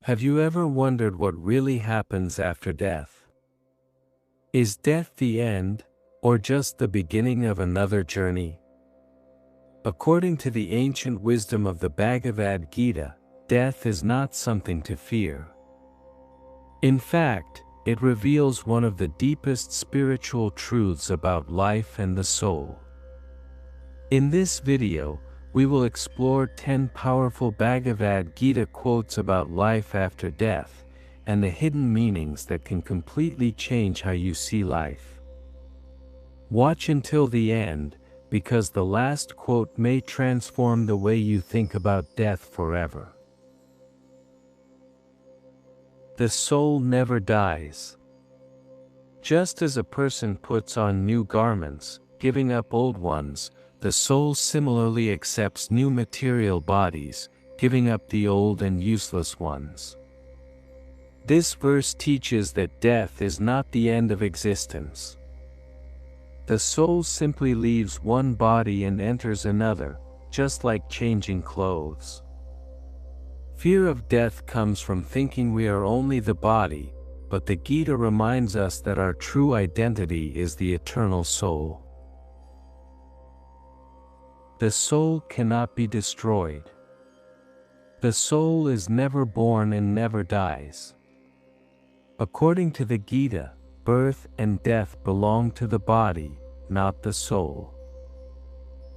Have you ever wondered what really happens after death? Is death the end, or just the beginning of another journey? According to the ancient wisdom of the Bhagavad Gita, death is not something to fear. In fact, it reveals one of the deepest spiritual truths about life and the soul. In this video, we will explore 10 powerful Bhagavad Gita quotes about life after death, and the hidden meanings that can completely change how you see life. Watch until the end, because the last quote may transform the way you think about death forever. The soul never dies. Just as a person puts on new garments, giving up old ones, the soul similarly accepts new material bodies, giving up the old and useless ones. This verse teaches that death is not the end of existence. The soul simply leaves one body and enters another, just like changing clothes. Fear of death comes from thinking we are only the body, but the Gita reminds us that our true identity is the eternal soul. The soul cannot be destroyed. The soul is never born and never dies. According to the Gita, birth and death belong to the body, not the soul.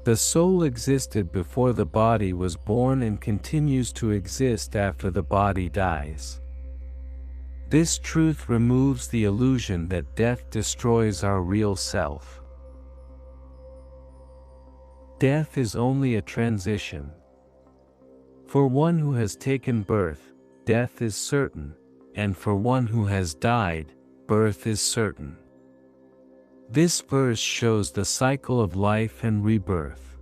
The soul existed before the body was born and continues to exist after the body dies. This truth removes the illusion that death destroys our real self. Death is only a transition. For one who has taken birth, death is certain, and for one who has died, birth is certain. This verse shows the cycle of life and rebirth.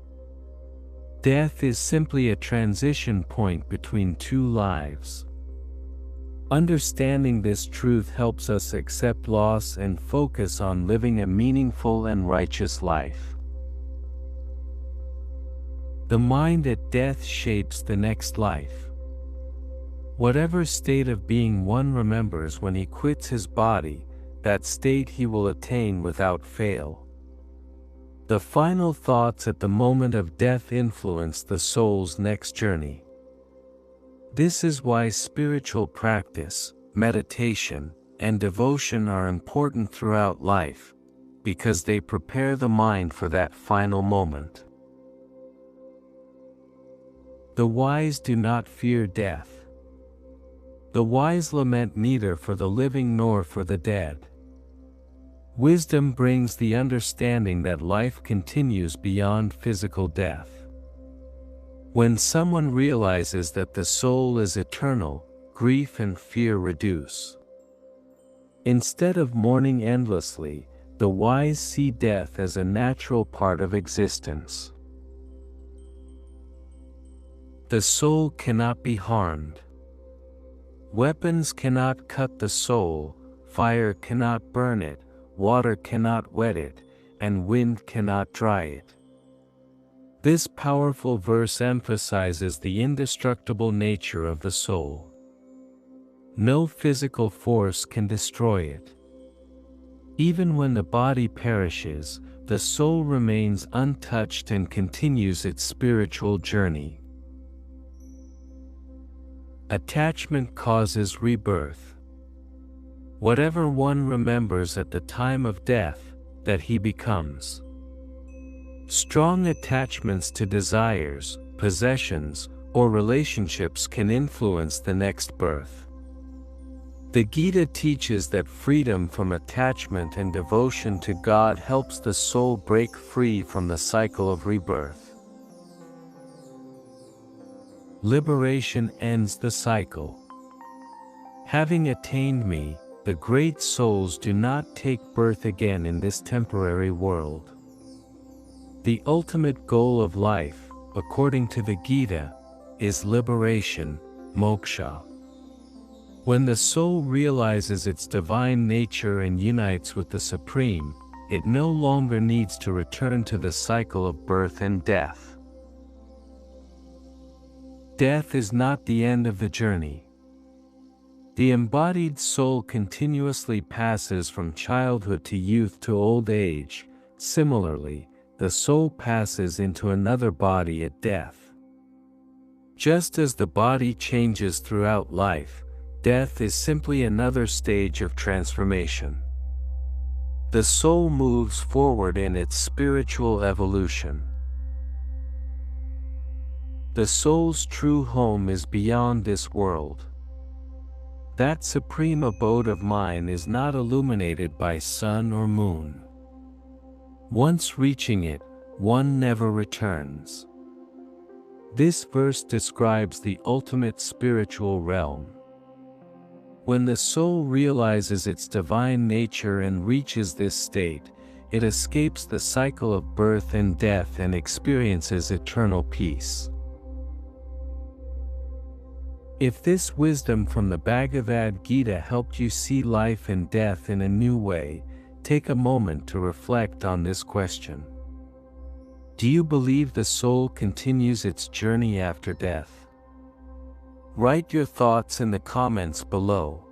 Death is simply a transition point between two lives. Understanding this truth helps us accept loss and focus on living a meaningful and righteous life. The mind at death shapes the next life. Whatever state of being one remembers when he quits his body, that state he will attain without fail. The final thoughts at the moment of death influence the soul's next journey. This is why spiritual practice, meditation, and devotion are important throughout life, because they prepare the mind for that final moment. The wise do not fear death. The wise lament neither for the living nor for the dead. Wisdom brings the understanding that life continues beyond physical death. When someone realizes that the soul is eternal, grief and fear reduce. Instead of mourning endlessly, the wise see death as a natural part of existence. The soul cannot be harmed. Weapons cannot cut the soul, fire cannot burn it, water cannot wet it, and wind cannot dry it. This powerful verse emphasizes the indestructible nature of the soul. No physical force can destroy it. Even when the body perishes, the soul remains untouched and continues its spiritual journey. Attachment causes rebirth. Whatever one remembers at the time of death, that he becomes. Strong attachments to desires, possessions, or relationships can influence the next birth. The Gita teaches that freedom from attachment and devotion to God helps the soul break free from the cycle of rebirth. Liberation ends the cycle. Having attained me, the great souls do not take birth again in this temporary world. The ultimate goal of life, according to the Gita, is liberation, moksha. When the soul realizes its divine nature and unites with the Supreme, it no longer needs to return to the cycle of birth and death. Death is not the end of the journey. The embodied soul continuously passes from childhood to youth to old age. Similarly, the soul passes into another body at death. Just as the body changes throughout life, death is simply another stage of transformation. The soul moves forward in its spiritual evolution. The soul's true home is beyond this world. That supreme abode of mine is not illuminated by sun or moon. Once reaching it, one never returns. This verse describes the ultimate spiritual realm. When the soul realizes its divine nature and reaches this state, it escapes the cycle of birth and death and experiences eternal peace. If this wisdom from the Bhagavad Gita helped you see life and death in a new way, take a moment to reflect on this question. Do you believe the soul continues its journey after death? Write your thoughts in the comments below.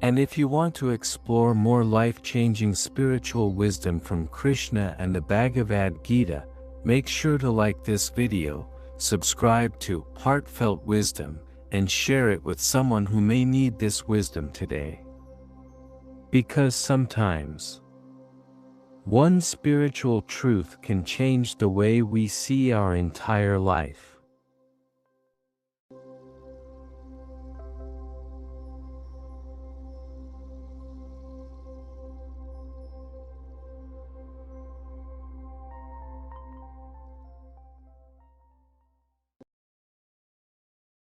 And if you want to explore more life-changing spiritual wisdom from Krishna and the Bhagavad Gita, make sure to like this video, subscribe to Heartfelt Wisdom, and share it with someone who may need this wisdom today. Because sometimes, one spiritual truth can change the way we see our entire life.